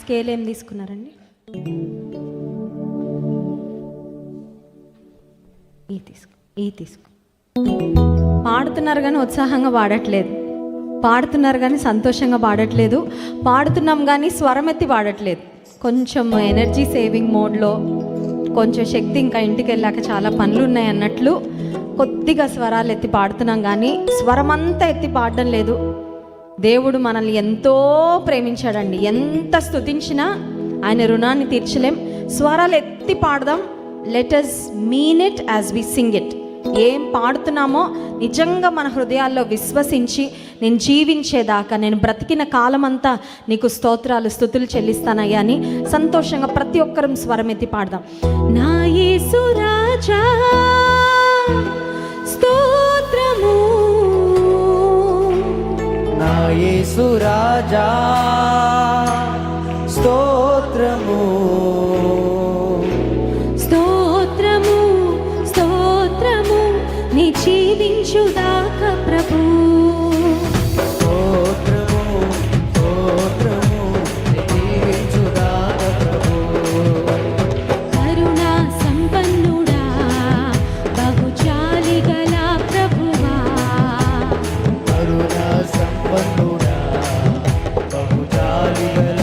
Scale ఏం తీసుకున్నారండి? ఈ తీసుకో. పాడుతున్నారు కానీ ఉత్సాహంగా పాడట్లేదు, పాడుతున్నారు కానీ సంతోషంగా పాడట్లేదు, పాడుతున్నాం కానీ స్వరం ఎత్తి పాడట్లేదు. కొంచెం ఎనర్జీ సేవింగ్ మోడ్లో, కొంచెం శక్తి ఇంకా ఇంటికి వెళ్ళాక చాలా పనులు ఉన్నాయి అన్నట్లు కొద్దిగా స్వరాలు ఎత్తి పాడుతున్నాం కానీ స్వరం అంతా ఎత్తి పాడడం లేదు. దేవుడు మనల్ని ఎంతో ప్రేమించాడండి. ఎంత స్తుతించినా ఆయన రుణాన్ని తీర్చలేం. స్వరాలు ఎత్తి పాడదాం. Let us mean it as we sing it. ఏం పాడుతున్నామో నిజంగా మన హృదయాల్లో విశ్వసించి, నేను జీవించేదాకా, నేను బ్రతికిన కాలమంతా నీకు స్తోత్రాలు స్తుతులు చెల్లిస్తానయ్యా అని సంతోషంగా ప్రతి ఒక్కరం స్వరం ఎత్తి పాడదాం. నా యేసు రాజా స్తోత్రము, నా యేసు రాజా స్తోత్రము, స్తోత్రము స్తోత్రము నీ జీవించుదాకా ప్రభు. స్తోత్రము స్తోత్రము నీ జీవించుదాకా ప్రభు. కరుణా సంపన్నుడా బహుజాలి గల ప్రభువా, కరుణా సంపన్నుడా బహుజాలి గల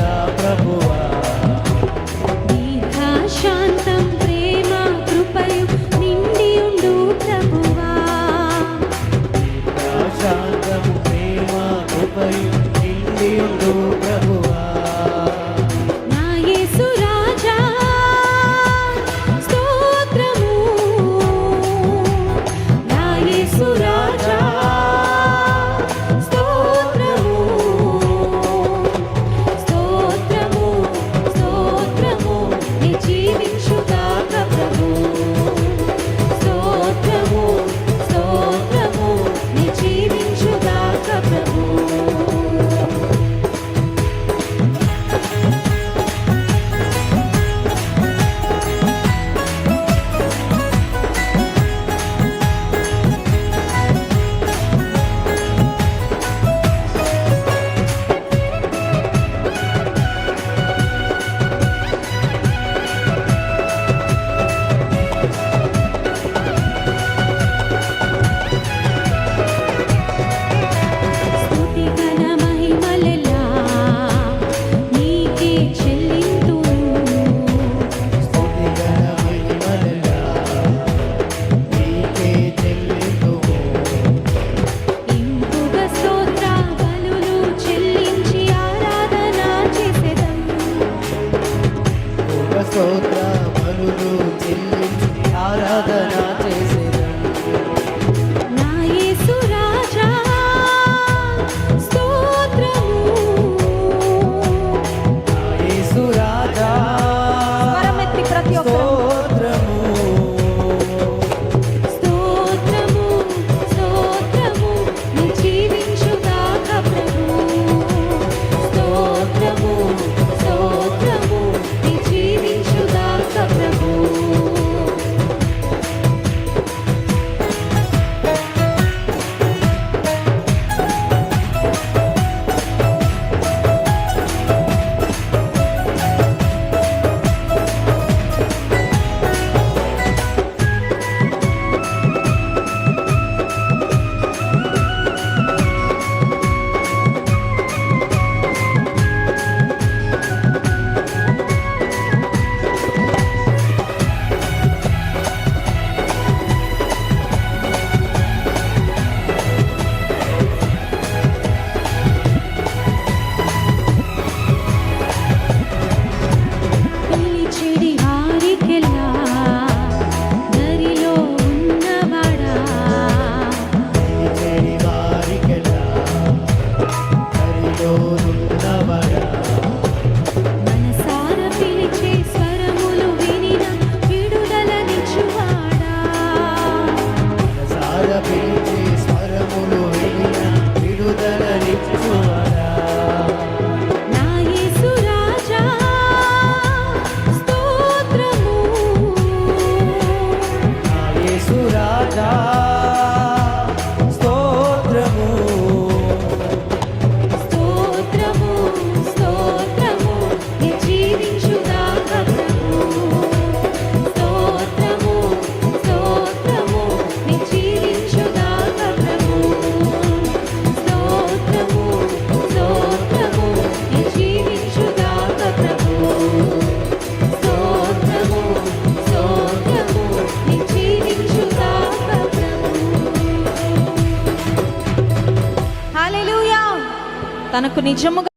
తనకు నిజముగా